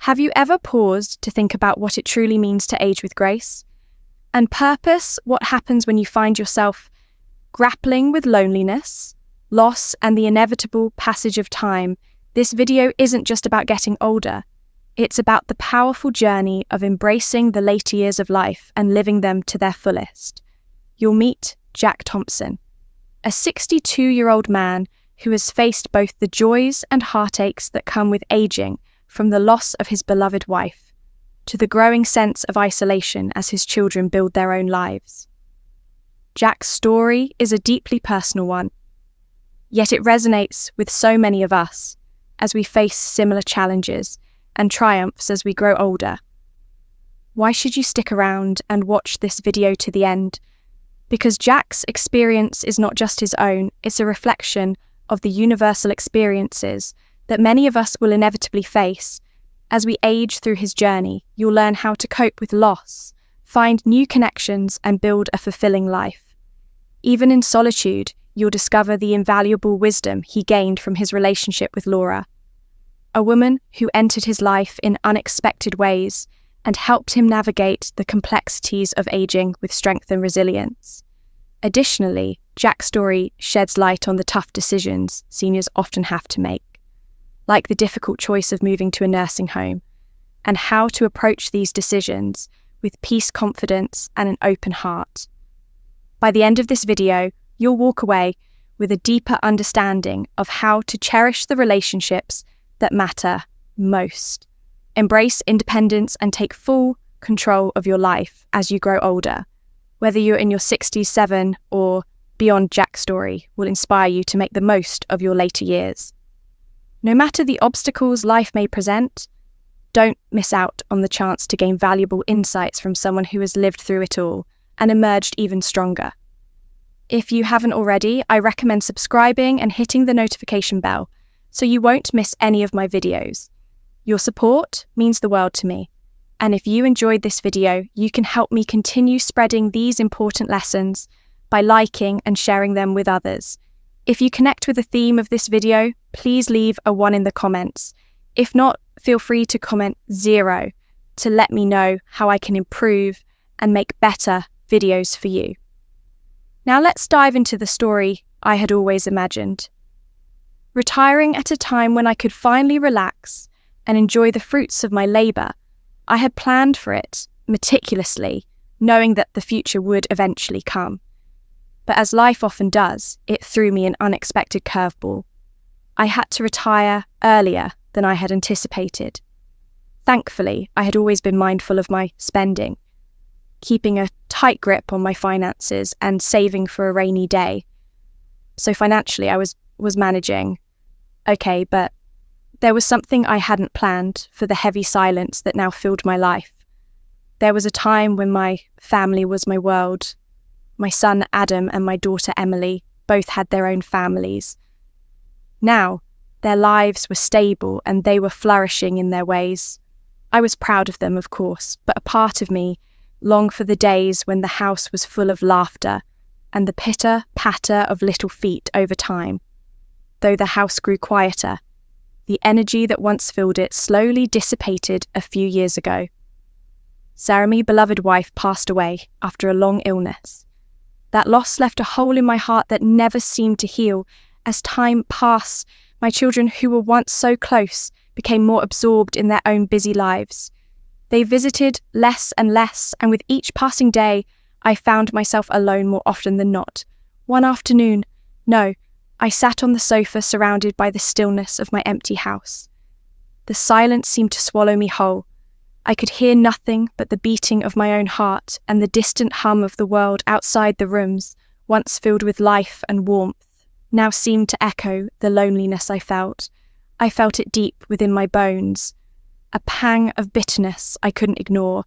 Have you ever paused to think about what it truly means to age with grace? And purpose, what happens when you find yourself grappling with loneliness, loss, and the inevitable passage of time? This video isn't just about getting older. It's about the powerful journey of embracing the later years of life and living them to their fullest. You'll meet Jack Thompson, a 62-year-old man who has faced both the joys and heartaches that come with aging, from the loss of his beloved wife to the growing sense of isolation as his children build their own lives. Jack's story is a deeply personal one, yet it resonates with so many of us as we face similar challenges and triumphs as we grow older. Why should you stick around and watch this video to the end? Because Jack's experience is not just his own, it's a reflection of the universal experiences that many of us will inevitably face. As we age through his journey, you'll learn how to cope with loss, find new connections, and build a fulfilling life. Even in solitude, you'll discover the invaluable wisdom he gained from his relationship with Laura, a woman who entered his life in unexpected ways and helped him navigate the complexities of aging with strength and resilience. Additionally, Jack's story sheds light on the tough decisions seniors often have to make, like the difficult choice of moving to a nursing home, and how to approach these decisions with peace, confidence, and an open heart. By the end of this video, you'll walk away with a deeper understanding of how to cherish the relationships that matter most, embrace independence, and take full control of your life as you grow older. Whether you're in your 67 or beyond, Jack's story will inspire you to make the most of your later years. No matter the obstacles life may present, don't miss out on the chance to gain valuable insights from someone who has lived through it all and emerged even stronger. If you haven't already, I recommend subscribing and hitting the notification bell so you won't miss any of my videos. Your support means the world to me, and if you enjoyed this video, you can help me continue spreading these important lessons by liking and sharing them with others. If you connect with the theme of this video, please leave a 1 in the comments. If not, feel free to comment 0 to let me know how I can improve and make better videos for you. Now let's dive into the story I had always imagined. Retiring at a time when I could finally relax and enjoy the fruits of my labour, I had planned for it meticulously, knowing that the future would eventually come. But as life often does, it threw me an unexpected curveball. I had to retire earlier than I had anticipated. Thankfully, I had always been mindful of my spending, keeping a tight grip on my finances and saving for a rainy day. So financially, I was managing okay, but there was something I hadn't planned for the heavy silence that now filled my life. There was a time when my family was my world. My son Adam and my daughter Emily both had their own families. Now, their lives were stable and they were flourishing in their ways. I was proud of them, of course, but a part of me longed for the days when the house was full of laughter and the pitter-patter of little feet over time. Though the house grew quieter, the energy that once filled it slowly dissipated a few years ago. Sarah, my beloved wife, passed away after a long illness. That loss left a hole in my heart that never seemed to heal. As time passed, my children, who were once so close, became more absorbed in their own busy lives. They visited less and less, and with each passing day, I found myself alone more often than not. One afternoon, I sat on the sofa surrounded by the stillness of my empty house. The silence seemed to swallow me whole. I could hear nothing but the beating of my own heart and the distant hum of the world outside the rooms, once filled with life and warmth, now seemed to echo the loneliness I felt. I felt it deep within my bones, a pang of bitterness I couldn't ignore.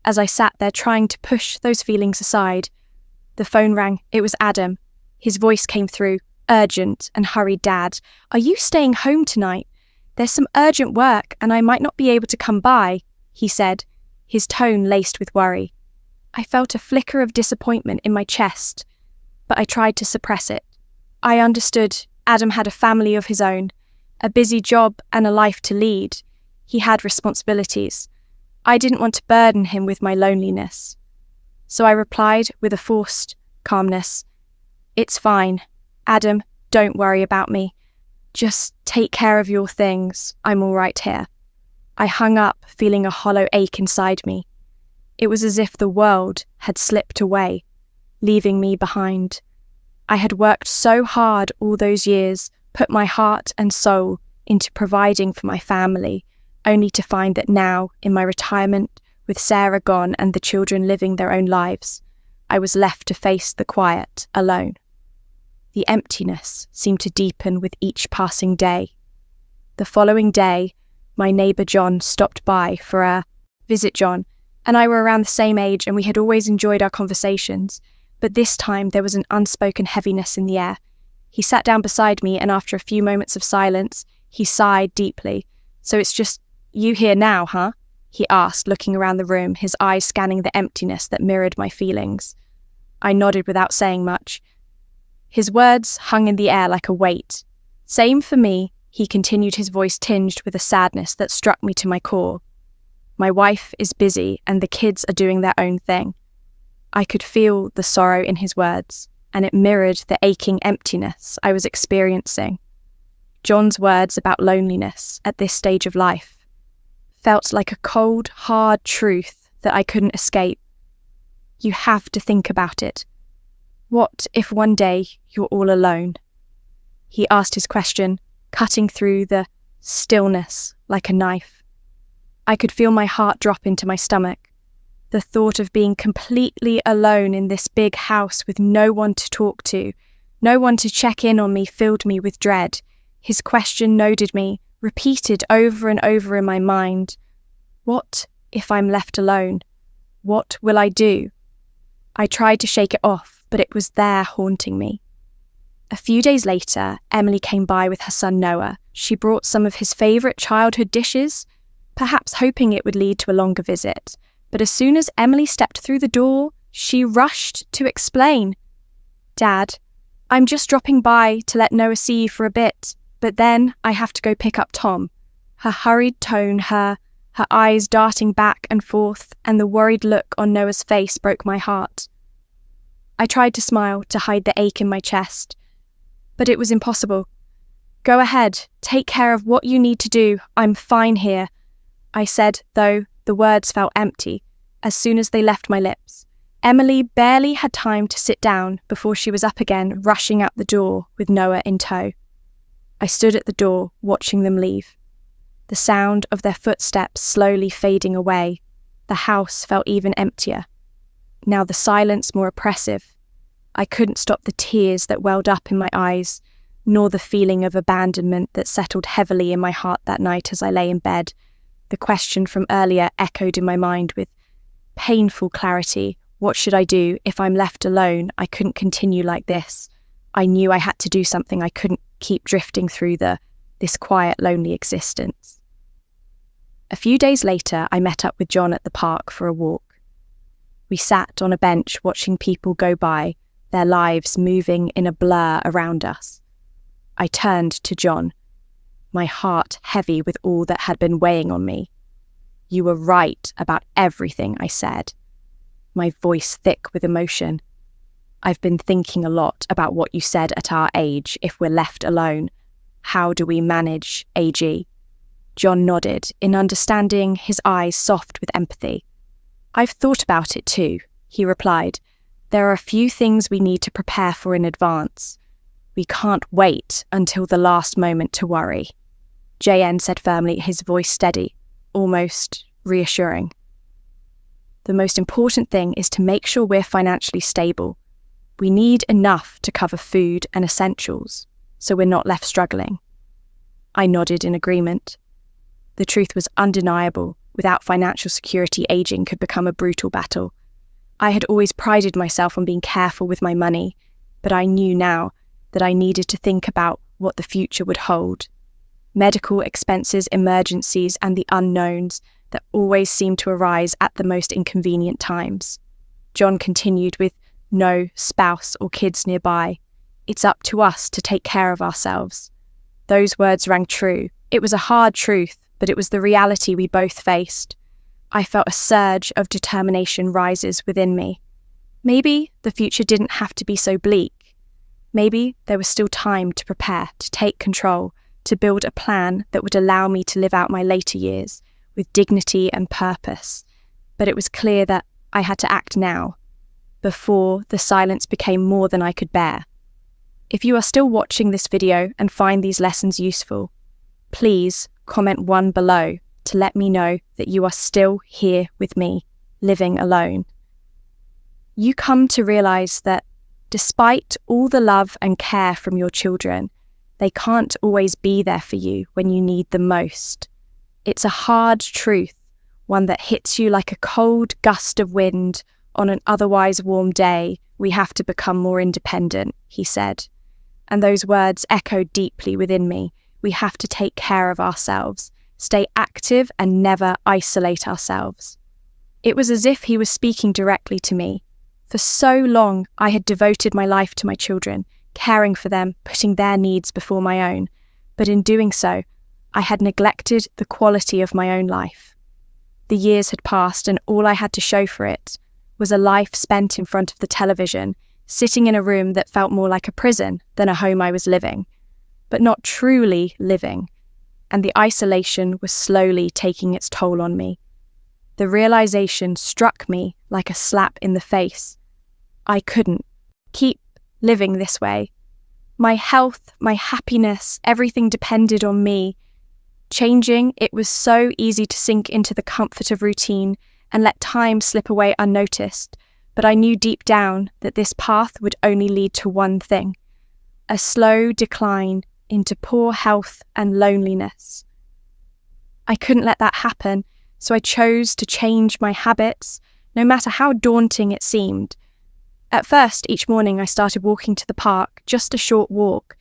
As I sat there trying to push those feelings aside, the phone rang. It was Adam. His voice came through, urgent and hurried. "Dad, are you staying home tonight? There's some urgent work and I might not be able to come by," he said, his tone laced with worry. I felt a flicker of disappointment in my chest, but I tried to suppress it. I understood Adam had a family of his own, a busy job and a life to lead. He had responsibilities. I didn't want to burden him with my loneliness. So I replied with a forced calmness, "It's fine. Adam, don't worry about me. Just take care of your things. I'm all right here." I hung up, feeling a hollow ache inside me. It was as if the world had slipped away, leaving me behind. I had worked so hard all those years, put my heart and soul into providing for my family, only to find that now, in my retirement, with Sarah gone and the children living their own lives, I was left to face the quiet alone. The emptiness seemed to deepen with each passing day. The following day, my neighbour John stopped by for a visit. John and I were around the same age and we had always enjoyed our conversations, but this time there was an unspoken heaviness in the air. He sat down beside me and after a few moments of silence, he sighed deeply. "So it's just you here now, huh?" he asked, looking around the room, his eyes scanning the emptiness that mirrored my feelings. I nodded without saying much. His words hung in the air like a weight. "Same for me," he continued, his voice tinged with a sadness that struck me to my core. "My wife is busy and the kids are doing their own thing." I could feel the sorrow in his words, and it mirrored the aching emptiness I was experiencing. John's words about loneliness at this stage of life felt like a cold, hard truth that I couldn't escape. You have to think about it. What if one day you're all alone? He asked his question, cutting through the stillness like a knife. I could feel my heart drop into my stomach. The thought of being completely alone in this big house with no one to talk to, no one to check in on me, filled me with dread. His question noded me, repeated over and over in my mind. What if I'm left alone? What will I do? I tried to shake it off, but it was there haunting me. A few days later, Emily came by with her son Noah. She brought some of his favourite childhood dishes, perhaps hoping it would lead to a longer visit. But as soon as Emily stepped through the door, she rushed to explain. "Dad, I'm just dropping by to let Noah see you for a bit, but then I have to go pick up Tom." Her hurried tone, her eyes darting back and forth, and the worried look on Noah's face broke my heart. I tried to smile to hide the ache in my chest, but it was impossible. "Go ahead, take care of what you need to do. I'm fine here," I said, though the words felt empty as soon as they left my lips. Emily barely had time to sit down before she was up again, rushing out the door with Noah in tow. I stood at the door, watching them leave. The sound of their footsteps slowly fading away. The house felt even emptier. Now the silence more oppressive. I couldn't stop the tears that welled up in my eyes, nor the feeling of abandonment that settled heavily in my heart that night as I lay in bed. The question from earlier echoed in my mind with painful clarity. What should I do if I'm left alone? I couldn't continue like this. I knew I had to do something. I couldn't keep drifting through this quiet, lonely existence. A few days later, I met up with John at the park for a walk. We sat on a bench watching people go by, their lives moving in a blur around us. I turned to John, my heart heavy with all that had been weighing on me. "You were right about everything," I said, my voice thick with emotion. "I've been thinking a lot about what you said at our age, if we're left alone. How do we manage AG?" John nodded, in understanding, his eyes soft with empathy. "I've thought about it too," he replied. "There are a few things we need to prepare for in advance. We can't wait until the last moment to worry," JN said firmly, his voice steady, almost reassuring. "The most important thing is to make sure we're financially stable. We need enough to cover food and essentials, so we're not left struggling." I nodded in agreement. The truth was undeniable. Without financial security, aging could become a brutal battle. I had always prided myself on being careful with my money, but I knew now that I needed to think about what the future would hold. Medical expenses, emergencies, and the unknowns that always seemed to arise at the most inconvenient times. John continued with no spouse or kids nearby. "It's up to us to take care of ourselves." Those words rang true. It was a hard truth, but it was the reality we both faced. I felt a surge of determination rises within me. Maybe the future didn't have to be so bleak. Maybe there was still time to prepare, to take control, to build a plan that would allow me to live out my later years with dignity and purpose. But it was clear that I had to act now, before the silence became more than I could bear. If you are still watching this video and find these lessons useful, please comment 1 below to let me know that you are still here with me, living alone. You come to realize that despite all the love and care from your children, they can't always be there for you when you need them most. It's a hard truth, one that hits you like a cold gust of wind on an otherwise warm day. We have to become more independent, he said. And those words echoed deeply within me. We have to take care of ourselves, stay active and never isolate ourselves. It was as if he was speaking directly to me. For so long, I had devoted my life to my children, caring for them, putting their needs before my own. But in doing so, I had neglected the quality of my own life. The years had passed, and all I had to show for it was a life spent in front of the television, sitting in a room that felt more like a prison than a home I was living, but not truly living. And the isolation was slowly taking its toll on me. The realization struck me like a slap in the face. I couldn't keep living this way. My health, my happiness, everything depended on me. Changing, it was so easy to sink into the comfort of routine and let time slip away unnoticed, but I knew deep down that this path would only lead to one thing: a slow decline into poor health and loneliness. I couldn't let that happen, so I chose to change my habits, no matter how daunting it seemed. At first, each morning I started walking to the park, just a short walk,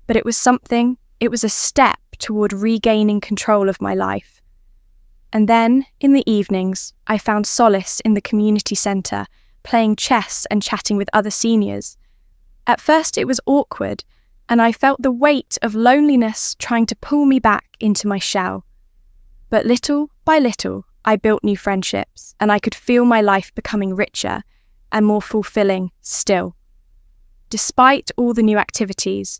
but it was a step toward regaining control of my life. And then, in the evenings, I found solace in the community centre, playing chess and chatting with other seniors. At first it was awkward, and I felt the weight of loneliness trying to pull me back into my shell. But little by little, I built new friendships, and I could feel my life becoming richer and more fulfilling still. Despite all the new activities,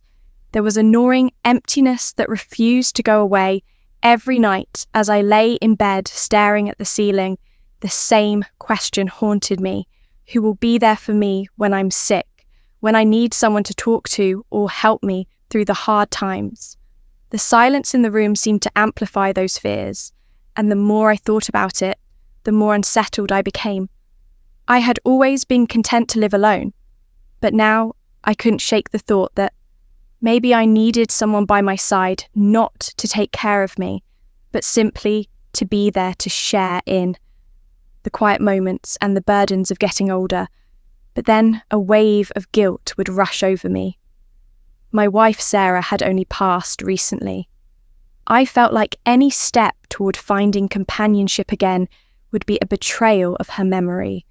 there was a gnawing emptiness that refused to go away. Every night, as I lay in bed staring at the ceiling, the same question haunted me: who will be there for me when I'm sick, when I need someone to talk to or help me through the hard times? The silence in the room seemed to amplify those fears, and the more I thought about it, the more unsettled I became. I had always been content to live alone, but now I couldn't shake the thought that maybe I needed someone by my side, not to take care of me, but simply to be there to share in the quiet moments and the burdens of getting older. But then a wave of guilt would rush over me. My wife Sarah had only passed recently. I felt like any step toward finding companionship again would be a betrayal of her memory.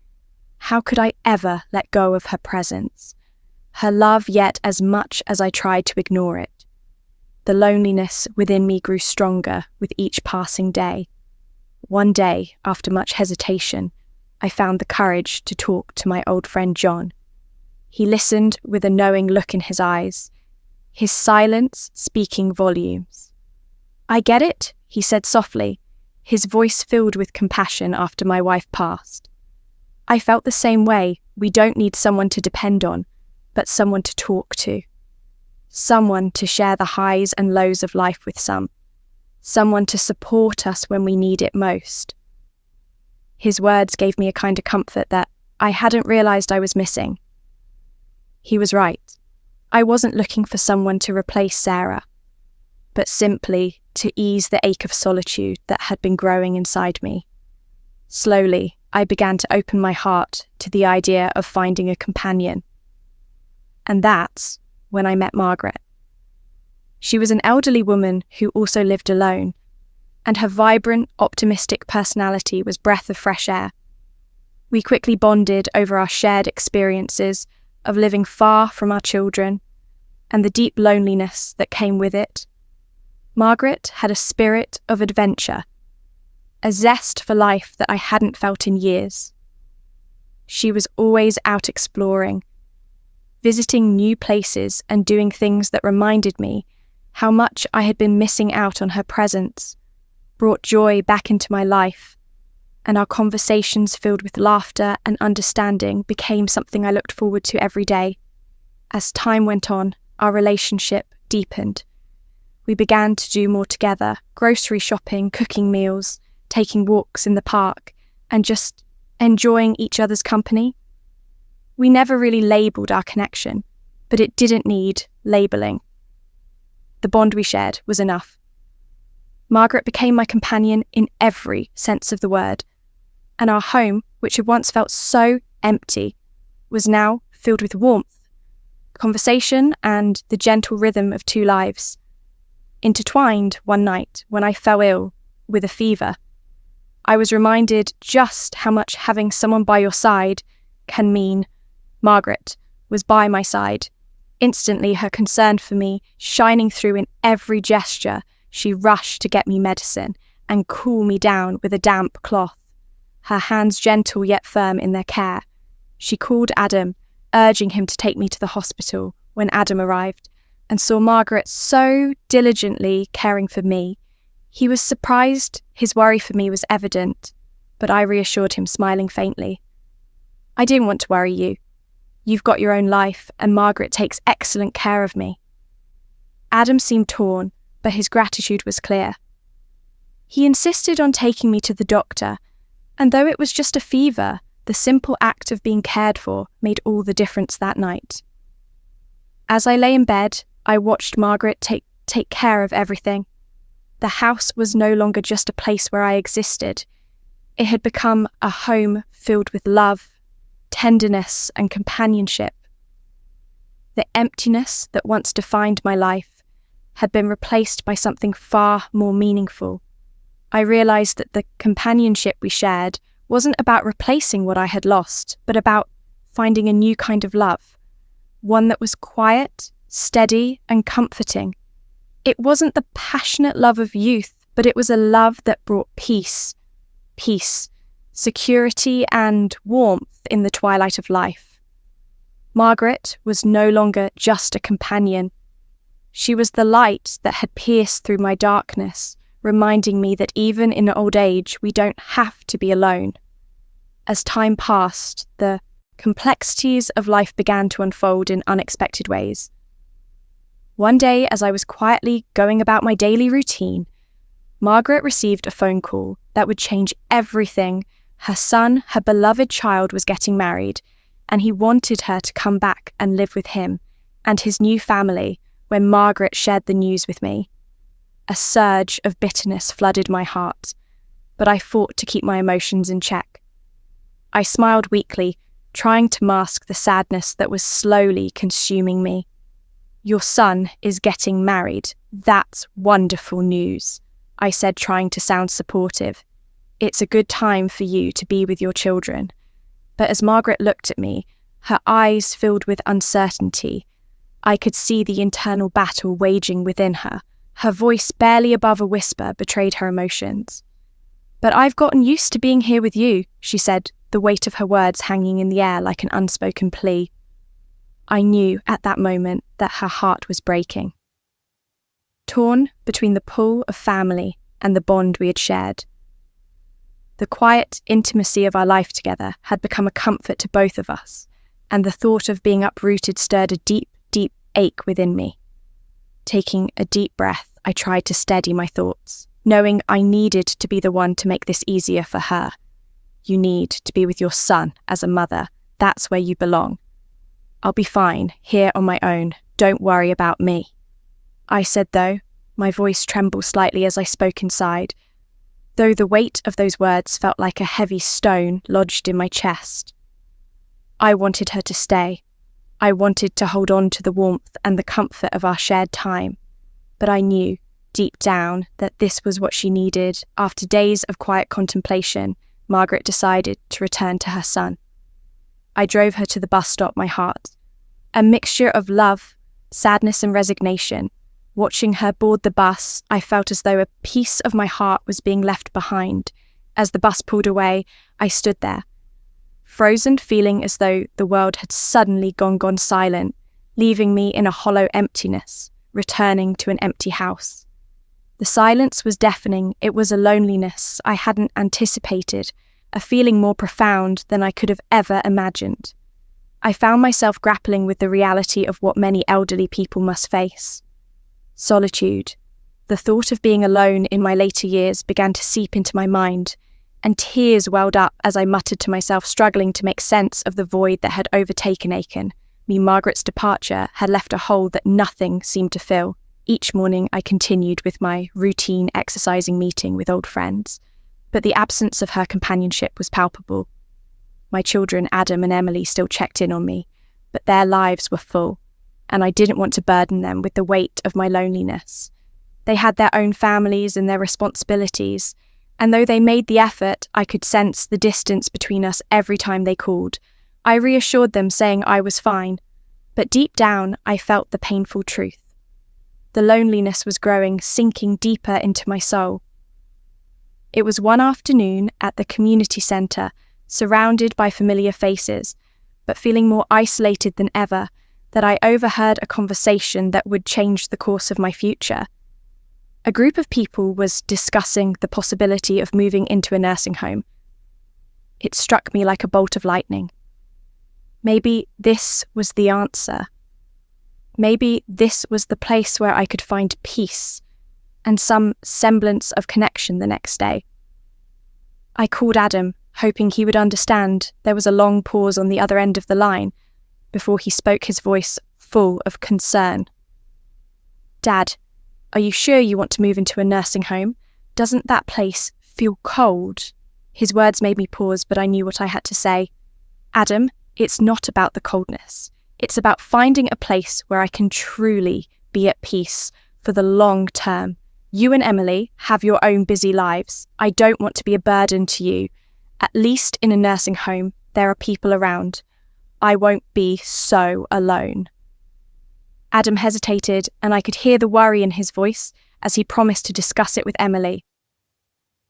How could I ever let go of her presence? Her love, yet as much as I tried to ignore it. The loneliness within me grew stronger with each passing day. One day, after much hesitation, I found the courage to talk to my old friend John. He listened with a knowing look in his eyes, his silence speaking volumes. "I get it," he said softly, his voice filled with compassion after my wife passed. I felt the same way. We don't need someone to depend on, but someone to talk to. Someone to share the highs and lows of life with someone to support us when we need it most. His words gave me a kind of comfort that I hadn't realised I was missing. He was right. I wasn't looking for someone to replace Sarah, but simply to ease the ache of solitude that had been growing inside me. Slowly, I began to open my heart to the idea of finding a companion. And that's when I met Margaret. She was an elderly woman who also lived alone, and her vibrant, optimistic personality was a breath of fresh air. We quickly bonded over our shared experiences of living far from our children and the deep loneliness that came with it. Margaret had a spirit of adventure, a zest for life that I hadn't felt in years. She was always out exploring, visiting new places and doing things that reminded me how much I had been missing out on her presence, brought joy back into my life, and our conversations filled with laughter and understanding became something I looked forward to every day. As time went on, our relationship deepened. We began to do more together, grocery shopping, cooking meals, taking walks in the park, and just enjoying each other's company. We never really labelled our connection, but it didn't need labelling. The bond we shared was enough. Margaret became my companion in every sense of the word, and our home, which had once felt so empty, was now filled with warmth, conversation, and the gentle rhythm of two lives. Intertwined one night when I fell ill with a fever, I was reminded just how much having someone by your side can mean. Margaret was by my side. Instantly, her concern for me shining through in every gesture. She rushed to get me medicine and cool me down with a damp cloth, her hands gentle yet firm in their care. She called Adam, urging him to take me to the hospital when Adam arrived, and saw Margaret so diligently caring for me. He was surprised. His worry for me was evident, but I reassured him, smiling faintly. I didn't want to worry you. You've got your own life, and Margaret takes excellent care of me. Adam seemed torn, but his gratitude was clear. He insisted on taking me to the doctor, and though it was just a fever, the simple act of being cared for made all the difference that night. As I lay in bed, I watched Margaret take care of everything. The house was no longer just a place where I existed. It had become a home filled with love, tenderness, and companionship. The emptiness that once defined my life had been replaced by something far more meaningful. I realised that the companionship we shared wasn't about replacing what I had lost, but about finding a new kind of love, one that was quiet, steady, and comforting. It wasn't the passionate love of youth, but it was a love that brought peace, security, and warmth in the twilight of life. Margaret was no longer just a companion. She was the light that had pierced through my darkness, reminding me that even in old age, we don't have to be alone. As time passed, the complexities of life began to unfold in unexpected ways. One day, as I was quietly going about my daily routine, Margaret received a phone call that would change everything. Her son, her beloved child, was getting married, and he wanted her to come back and live with him and his new family when Margaret shared the news with me. A surge of bitterness flooded my heart, but I fought to keep my emotions in check. I smiled weakly, trying to mask the sadness that was slowly consuming me. Your son is getting married. That's wonderful news, I said, trying to sound supportive. It's a good time for you to be with your children. But as Margaret looked at me, her eyes filled with uncertainty, I could see the internal battle waging within her. Her voice, barely above a whisper, betrayed her emotions. But I've gotten used to being here with you, she said, the weight of her words hanging in the air like an unspoken plea. I knew at that moment that her heart was breaking. Torn between the pull of family and the bond we had shared. The quiet intimacy of our life together had become a comfort to both of us, and the thought of being uprooted stirred a deep, deep ache within me. Taking a deep breath, I tried to steady my thoughts, knowing I needed to be the one to make this easier for her. You need to be with your son as a mother. That's where you belong. I'll be fine, here on my own. Don't worry about me, I said, though my voice trembled slightly as I spoke inside, though the weight of those words felt like a heavy stone lodged in my chest. I wanted her to stay. I wanted to hold on to the warmth and the comfort of our shared time, but I knew, deep down, that this was what she needed. After days of quiet contemplation, Margaret decided to return to her son. I drove her to the bus stop, my heart, a mixture of love, sadness, and resignation, Watching her board the bus, I felt as though a piece of my heart was being left behind. As the bus pulled away, I stood there, frozen, feeling as though the world had suddenly gone silent, leaving me in a hollow emptiness, returning to an empty house. The silence was deafening. It was a loneliness I hadn't anticipated, a feeling more profound than I could have ever imagined. I found myself grappling with the reality of what many elderly people must face. Solitude. The thought of being alone in my later years began to seep into my mind, and tears welled up as I muttered to myself, struggling to make sense of the void that had overtaken Aiken. Margaret's departure had left a hole that nothing seemed to fill. Each morning I continued with my routine exercising meeting with old friends, but the absence of her companionship was palpable. My children, Adam and Emily, still checked in on me, but their lives were full, and I didn't want to burden them with the weight of my loneliness. They had their own families and their responsibilities, and though they made the effort, I could sense the distance between us every time they called. I reassured them, saying I was fine, but deep down I felt the painful truth. The loneliness was growing, sinking deeper into my soul. It was one afternoon at the community centre, surrounded by familiar faces, but feeling more isolated than ever, that I overheard a conversation that would change the course of my future. A group of people was discussing the possibility of moving into a nursing home. It struck me like a bolt of lightning. Maybe this was the answer. Maybe this was the place where I could find peace and some semblance of connection the next day. I called Adam, hoping he would understand. There was a long pause on the other end of the line before he spoke, his voice full of concern. "Dad, are you sure you want to move into a nursing home? Doesn't that place feel cold?" His words made me pause, but I knew what I had to say. "Adam, it's not about the coldness. It's about finding a place where I can truly be at peace for the long term. You and Emily have your own busy lives. I don't want to be a burden to you. At least in a nursing home, there are people around. I won't be so alone." Adam hesitated, and I could hear the worry in his voice as he promised to discuss it with Emily.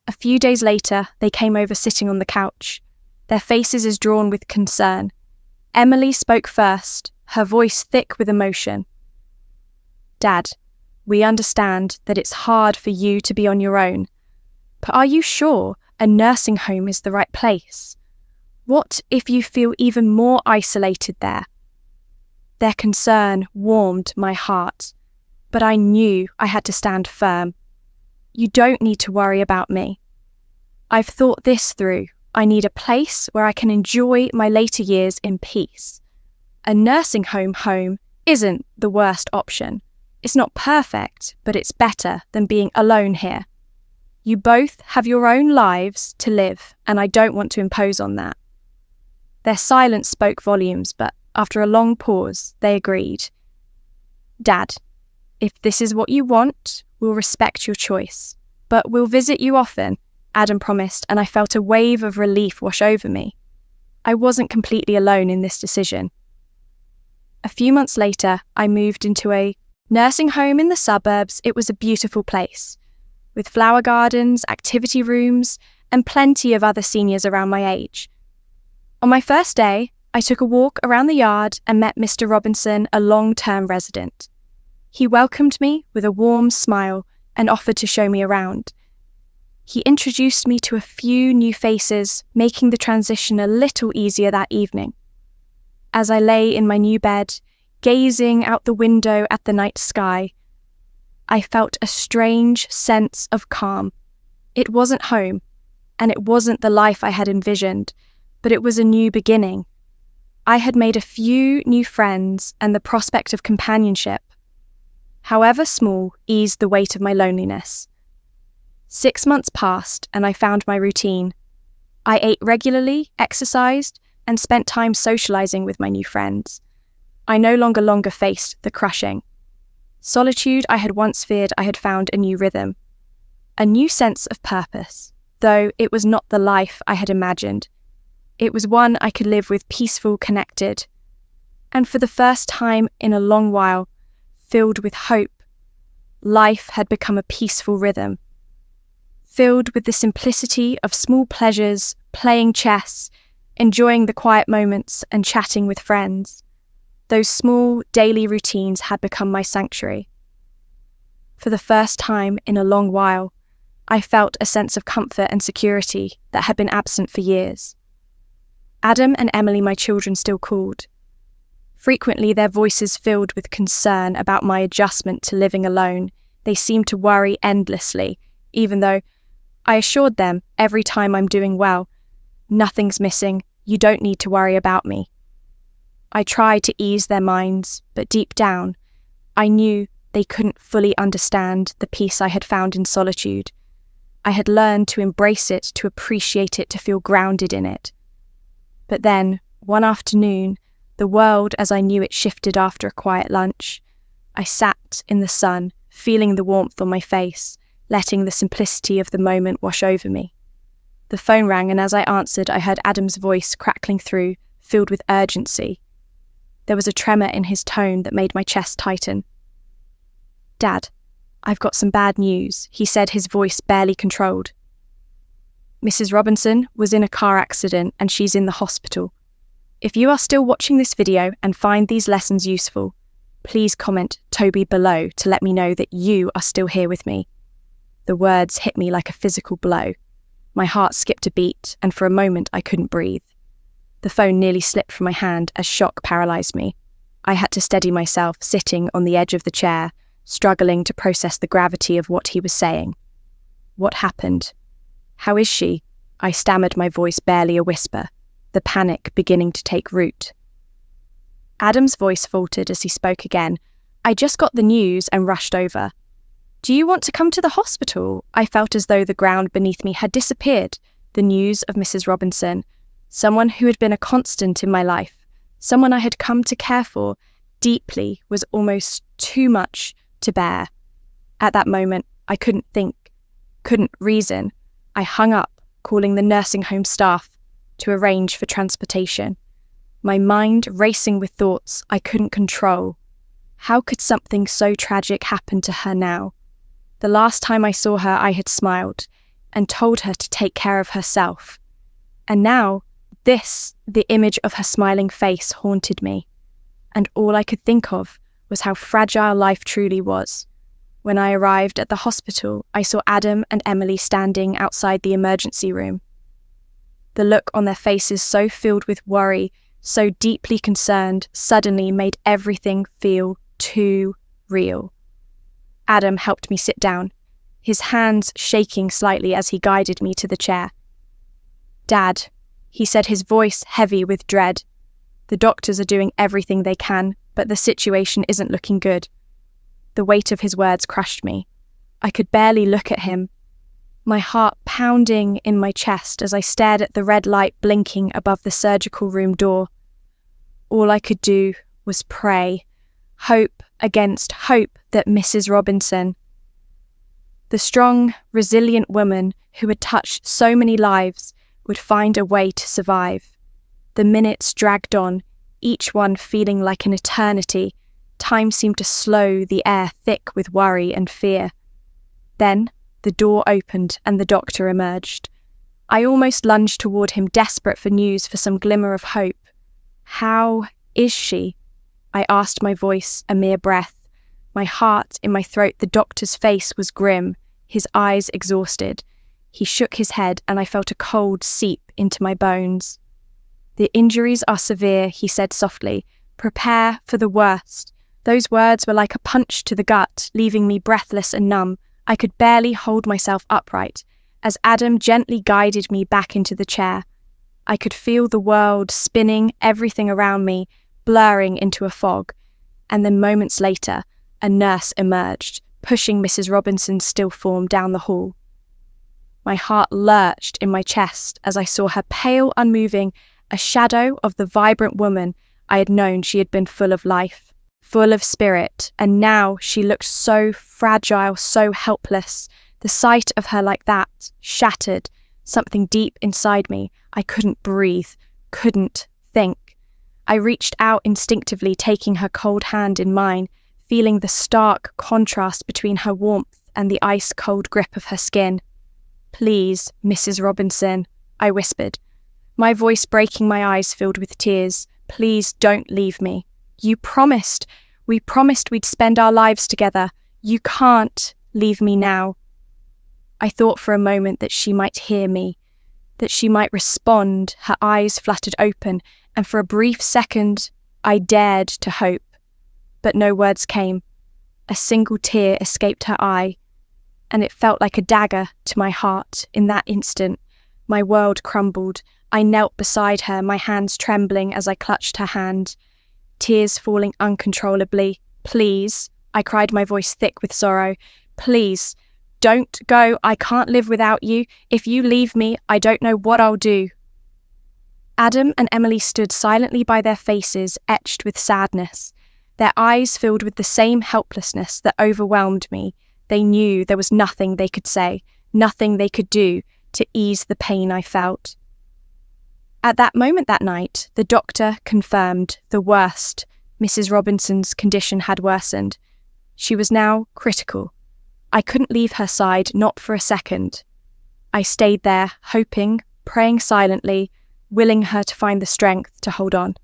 A few days later, they came over, sitting on the couch, their faces as drawn with concern. Emily spoke first, her voice thick with emotion. "Dad, we understand that it's hard for you to be on your own, but are you sure a nursing home is the right place? What if you feel even more isolated there?" Their concern warmed my heart, but I knew I had to stand firm. "You don't need to worry about me. I've thought this through. I need a place where I can enjoy my later years in peace. A nursing home isn't the worst option. It's not perfect, but it's better than being alone here. You both have your own lives to live, and I don't want to impose on that." Their silence spoke volumes, but after a long pause, they agreed. "Dad, if this is what you want, we'll respect your choice, but we'll visit you often," Adam promised, and I felt a wave of relief wash over me. I wasn't completely alone in this decision. A few months later, I moved into a nursing home in the suburbs. It was a beautiful place, with flower gardens, activity rooms, and plenty of other seniors around my age. On my first day, I took a walk around the yard and met Mr. Robinson, a long-term resident. He welcomed me with a warm smile and offered to show me around. He introduced me to a few new faces, making the transition a little easier that evening. As I lay in my new bed, gazing out the window at the night sky, I felt a strange sense of calm. It wasn't home, and it wasn't the life I had envisioned, but it was a new beginning. I had made a few new friends, and the prospect of companionship, however small, eased the weight of my loneliness. 6 months passed, and I found my routine. I ate regularly, exercised, and spent time socializing with my new friends. I no longer faced the crushing solitude I had once feared. I had found a new rhythm, a new sense of purpose, though it was not the life I had imagined. It was one I could live with, peaceful, connected, and for the first time in a long while, filled with hope. life had become a peaceful rhythm, filled with the simplicity of small pleasures, playing chess, enjoying the quiet moments, and chatting with friends. Those small daily routines had become my sanctuary. For the first time in a long while, I felt a sense of comfort and security that had been absent for years. Adam and Emily, my children, still called. Frequently, their voices filled with concern about my adjustment to living alone. They seemed to worry endlessly, even though I assured them every time I'm doing well, nothing's missing, you don't need to worry about me. I tried to ease their minds, but deep down, I knew they couldn't fully understand the peace I had found in solitude. I had learned to embrace it, to appreciate it, to feel grounded in it. But then, one afternoon, the world as I knew it shifted after a quiet lunch. I sat in the sun, feeling the warmth on my face, letting the simplicity of the moment wash over me. The phone rang, and as I answered, I heard Adam's voice crackling through, filled with urgency. There was a tremor in his tone that made my chest tighten. "Dad, I've got some bad news," he said, his voice barely controlled. "Mrs. Robinson was in a car accident and she's in the hospital. If you are still watching this video and find these lessons useful, please comment Toby below to let me know that you are still here with me." The words hit me like a physical blow. My heart skipped a beat, and for a moment I couldn't breathe. The phone nearly slipped from my hand as shock paralysed me. I had to steady myself, sitting on the edge of the chair, struggling to process the gravity of what he was saying. "What happened? How is she?" I stammered, my voice barely a whisper, the panic beginning to take root. Adam's voice faltered as he spoke again. "I just got the news and rushed over." "Do you want to come to the hospital?" I felt as though the ground beneath me had disappeared. The news of Mrs. Robinson, someone who had been a constant in my life, someone I had come to care for deeply, was almost too much to bear. At that moment, I couldn't think, couldn't reason. I hung up, calling the nursing home staff to arrange for transportation. My mind racing with thoughts I couldn't control. How could something so tragic happen to her now? The last time I saw her, I had smiled and told her to take care of herself. And now, the image of her smiling face haunted me. And all I could think of was how fragile life truly was. When I arrived at the hospital, I saw Adam and Emily standing outside the emergency room. The look on their faces, so filled with worry, so deeply concerned, suddenly made everything feel too real. Adam helped me sit down, his hands shaking slightly as he guided me to the chair. "Dad," he said, his voice heavy with dread. "The doctors are doing everything they can, but the situation isn't looking good." The weight of his words crushed me. I could barely look at him, my heart pounding in my chest as I stared at the red light blinking above the surgical room door. All I could do was pray, hope against hope that Mrs. Robinson, the strong, resilient woman who had touched so many lives, would find a way to survive. The minutes dragged on, each one feeling like an eternity. Time seemed to slow, the air thick with worry and fear. Then the door opened and the doctor emerged. I almost lunged toward him, desperate for news, for some glimmer of hope. "How is she?" I asked, my voice a mere breath, my heart in my throat. The doctor's face was grim, his eyes exhausted. He shook his head and I felt a cold seep into my bones. "The injuries are severe," he said softly. "Prepare for the worst." Those words were like a punch to the gut, leaving me breathless and numb. I could barely hold myself upright as Adam gently guided me back into the chair. I could feel the world spinning, everything around me blurring into a fog. And then moments later, a nurse emerged, pushing Mrs. Robinson's still form down the hall. My heart lurched in my chest as I saw her, pale, unmoving, a shadow of the vibrant woman I had known. She had been full of life, full of spirit, and now she looked so fragile, so helpless. The sight of her like that shattered something deep inside me. I couldn't breathe, couldn't think. I reached out instinctively, taking her cold hand in mine, feeling the stark contrast between her warmth and the ice-cold grip of her skin. "Please, Mrs. Robinson," I whispered, my voice breaking, my eyes filled with tears. "Please don't leave me. We promised we'd spend our lives together. You can't leave me now." I thought for a moment that she might hear me, that she might respond, her eyes fluttered open, and for a brief second I dared to hope. But no words came. A single tear escaped her eye, and it felt like a dagger to my heart. In that instant, my world crumbled. I knelt beside her, my hands trembling as I clutched her hand, tears falling uncontrollably. "Please," I cried, my voice thick with sorrow. "Please, don't go. I can't live without you. If you leave me, I don't know what I'll do." Adam and Emily stood silently by, their faces etched with sadness, their eyes filled with the same helplessness that overwhelmed me. They knew there was nothing they could say, nothing they could do to ease the pain I felt. At that moment that night, the doctor confirmed the worst. Mrs. Robinson's condition had worsened. She was now critical. I couldn't leave her side, not for a second. I stayed there, hoping, praying silently, willing her to find the strength to hold on.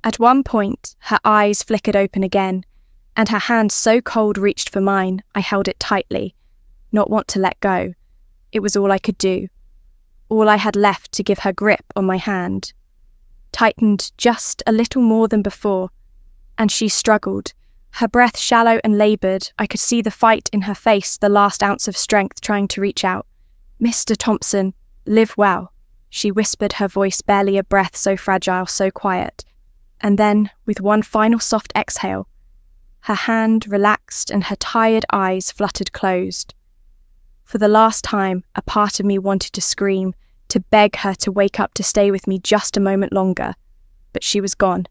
At one point, her eyes flickered open again, and her hand so cold reached for mine, I held it tightly, not want to let go. It was all I could do. All I had left to give her grip on my hand. Tightened just a little more than before, and she struggled, her breath shallow and laboured. I could see the fight in her face, the last ounce of strength trying to reach out. "Mr. Thompson, live well," she whispered, her voice barely a breath, so fragile, so quiet. And then, with one final soft exhale, her hand relaxed and her tired eyes fluttered closed. For the last time, a part of me wanted to scream, to beg her to wake up, to stay with me just a moment longer. But she was gone.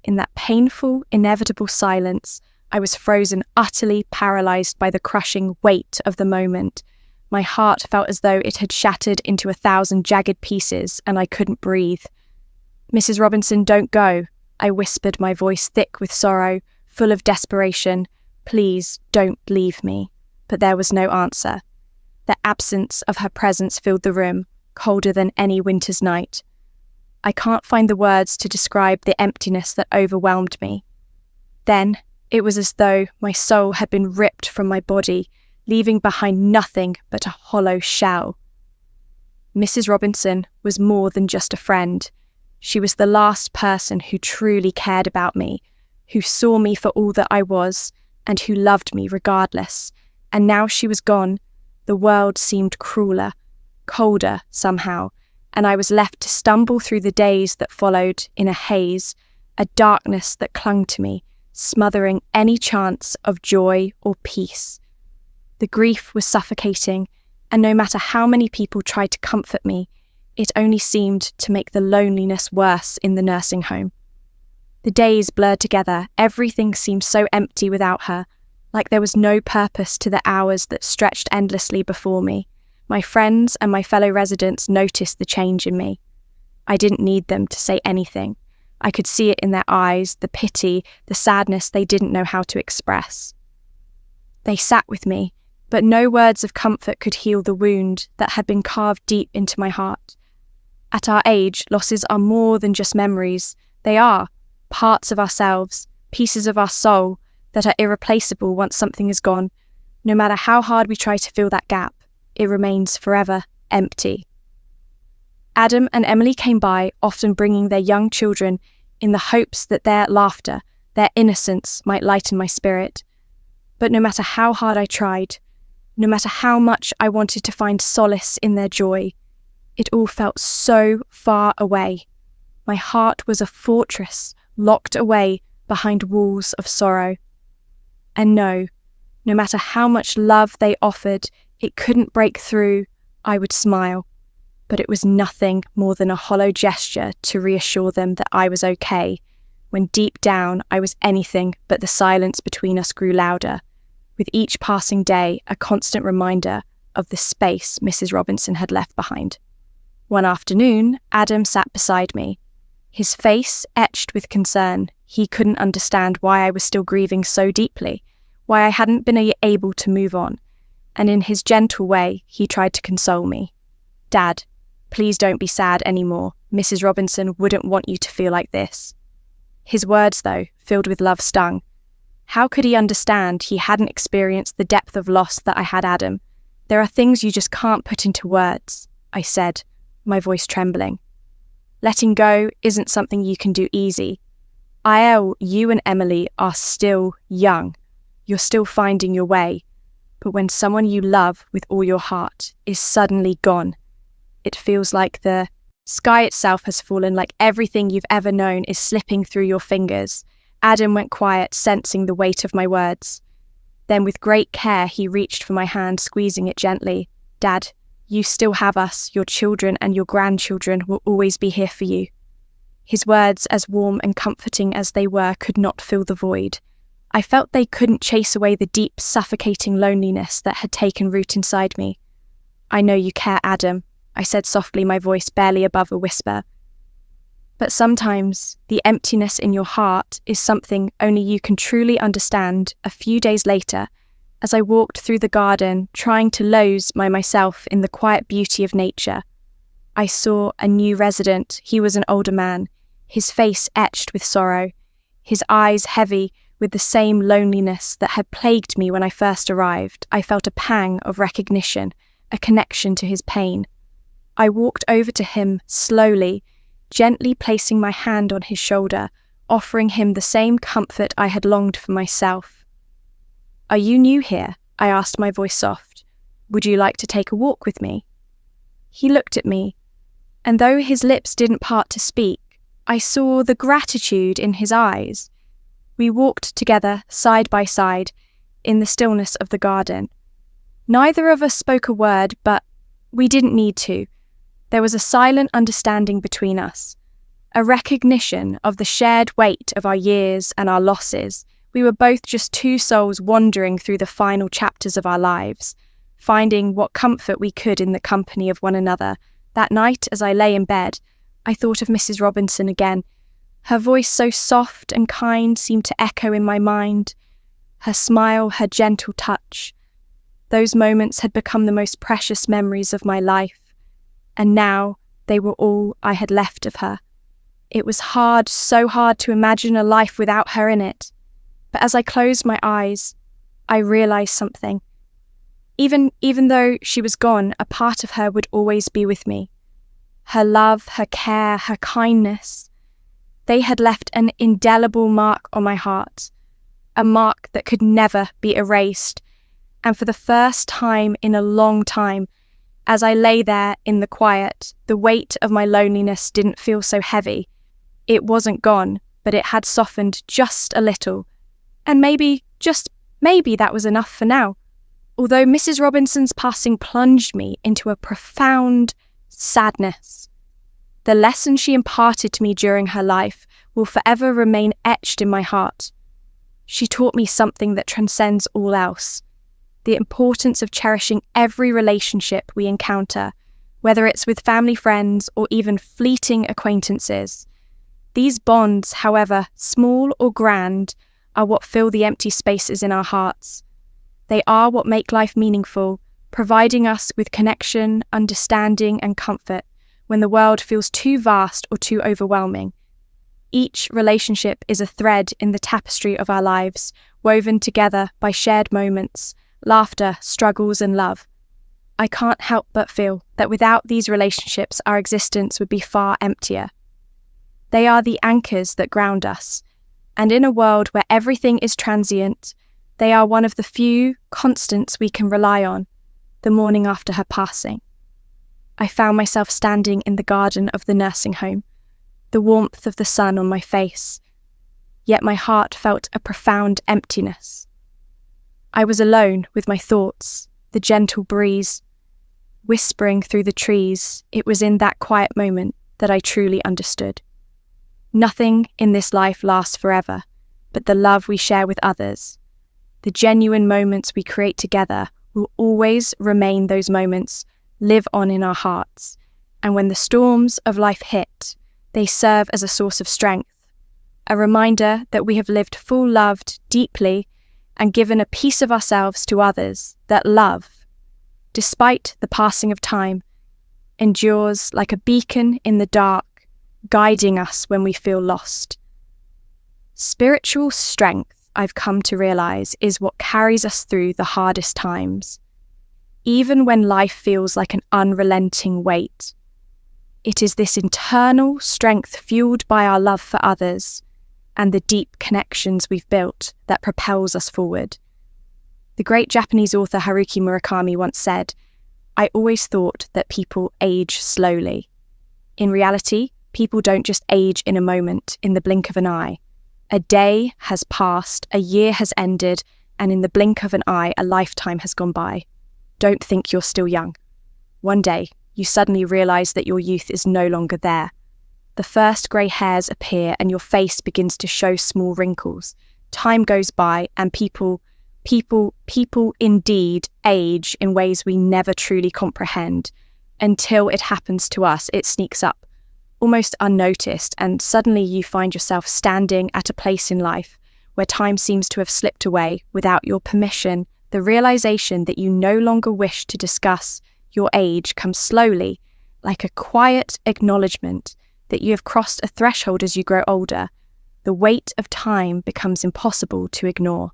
In that painful, inevitable silence, I was frozen, utterly paralysed by the crushing weight of the moment. My heart felt as though it had shattered into 1,000 jagged pieces, and I couldn't breathe. "Mrs. Robinson, don't go," I whispered, my voice thick with sorrow, full of desperation. "Please, don't leave me." But there was no answer. The absence of her presence filled the room, colder than any winter's night. I can't find the words to describe the emptiness that overwhelmed me. Then, it was as though my soul had been ripped from my body, leaving behind nothing but a hollow shell. Mrs. Robinson was more than just a friend. She was the last person who truly cared about me, who saw me for all that I was, and who loved me regardless. And now she was gone. The world seemed crueler, colder somehow, and I was left to stumble through the days that followed in a haze, a darkness that clung to me, smothering any chance of joy or peace. The grief was suffocating, and no matter how many people tried to comfort me, it only seemed to make the loneliness worse in the nursing home. The days blurred together, everything seemed so empty without her, like there was no purpose to the hours that stretched endlessly before me. My friends and my fellow residents noticed the change in me. I didn't need them to say anything. I could see it in their eyes, the pity, the sadness they didn't know how to express. They sat with me, but no words of comfort could heal the wound that had been carved deep into my heart. At our age, losses are more than just memories. They are parts of ourselves, pieces of our soul that are irreplaceable once something is gone. No matter how hard we try to fill that gap, it remains forever empty. Adam and Emily came by, often bringing their young children, in the hopes that their laughter, their innocence might lighten my spirit. But no matter how hard I tried, no matter how much I wanted to find solace in their joy, it all felt so far away. My heart was a fortress, locked away behind walls of sorrow. And no matter how much love they offered, it couldn't break through. I would smile, but it was nothing more than a hollow gesture to reassure them that I was okay, when deep down I was anything but. The silence between us grew louder, with each passing day a constant reminder of the space Mrs. Robinson had left behind. One afternoon, Adam sat beside me, his face etched with concern. he couldn't understand why I was still grieving so deeply, why I hadn't been able to move on, and in his gentle way, he tried to console me. "Dad, please don't be sad anymore. Mrs. Robinson wouldn't want you to feel like this." His words, though, filled with love, stung. How could he understand he hadn't experienced the depth of loss that I had, Adam? "There are things you just can't put into words," I said, my voice trembling. "Letting go isn't something you can do easy. IL, you and Emily are still young. You're still finding your way. But when someone you love with all your heart is suddenly gone, it feels like the sky itself has fallen, like everything you've ever known is slipping through your fingers." Adam went quiet, sensing the weight of my words. Then with great care, he reached for my hand, squeezing it gently. "Dad, you still have us. Your children and your grandchildren will always be here for you." His words, as warm and comforting as they were, could not fill the void. I felt they couldn't chase away the deep, suffocating loneliness that had taken root inside me. "I know you care, Adam," I said softly, my voice barely above a whisper. "But sometimes the emptiness in your heart is something only you can truly understand." A few days later, as I walked through the garden, trying to lose myself in the quiet beauty of nature, I saw a new resident. He was an older man, his face etched with sorrow, his eyes heavy with the same loneliness that had plagued me when I first arrived. I felt a pang of recognition, a connection to his pain. I walked over to him slowly, gently placing my hand on his shoulder, offering him the same comfort I had longed for myself. "Are you new here?" I asked, my voice soft. "Would you like to take a walk with me?" He looked at me, and though his lips didn't part to speak, I saw the gratitude in his eyes. We walked together, side by side, in the stillness of the garden. Neither of us spoke a word, but we didn't need to. There was a silent understanding between us, a recognition of the shared weight of our years and our losses. We were both just two souls wandering through the final chapters of our lives, finding what comfort we could in the company of one another. That night, as I lay in bed, I thought of Mrs. Robinson again. Her voice, so soft and kind, seemed to echo in my mind. Her smile, her gentle touch. Those moments had become the most precious memories of my life. And now they were all I had left of her. It was hard, so hard to imagine a life without her in it. But as I closed my eyes, I realized something. Even though she was gone, a part of her would always be with me. Her love, her care, her kindness, they had left an indelible mark on my heart, a mark that could never be erased. And for the first time in a long time, as I lay there in the quiet, the weight of my loneliness didn't feel so heavy. It wasn't gone, but it had softened just a little. And maybe, just maybe, that was enough for now. Although Mrs. Robinson's passing plunged me into a profound sadness, the lesson she imparted to me during her life will forever remain etched in my heart. She taught me something that transcends all else. The importance of cherishing every relationship we encounter, whether it's with family, friends, or even fleeting acquaintances. These bonds, however small or grand, are what fill the empty spaces in our hearts. They are what make life meaningful, providing us with connection, understanding, and comfort when the world feels too vast or too overwhelming. Each relationship is a thread in the tapestry of our lives, woven together by shared moments, laughter, struggles, and love. I can't help but feel that without these relationships, our existence would be far emptier. They are the anchors that ground us, and in a world where everything is transient, they are one of the few constants we can rely on. The morning after her passing, I found myself standing in the garden of the nursing home, the warmth of the sun on my face, yet my heart felt a profound emptiness. I was alone with my thoughts, the gentle breeze whispering through the trees. It was in that quiet moment that I truly understood. Nothing in this life lasts forever, but the love we share with others, the genuine moments we create together, will always remain. Those moments live on in our hearts, and when the storms of life hit, they serve as a source of strength, a reminder that we have lived full loved deeply and given a piece of ourselves to others that love, despite the passing of time, endures like a beacon in the dark, guiding us when we feel lost. Spiritual strength, I've come to realize, is what carries us through the hardest times. Even when life feels like an unrelenting weight, it is this internal strength fueled by our love for others and the deep connections we've built that propels us forward. The great Japanese author Haruki Murakami once said, "I always thought that people age slowly. In reality, people don't just age in a moment, in the blink of an eye. A day has passed, a year has ended, and in the blink of an eye, a lifetime has gone by. Don't think you're still young. One day, you suddenly realize that your youth is no longer there. The first grey hairs appear and your face begins to show small wrinkles. Time goes by and people indeed age in ways we never truly comprehend. Until it happens to us, it sneaks up, almost unnoticed, and suddenly you find yourself standing at a place in life where time seems to have slipped away without your permission. The realization that you no longer wish to discuss your age comes slowly, like a quiet acknowledgement that you have crossed a threshold as you grow older. The weight of time becomes impossible to ignore.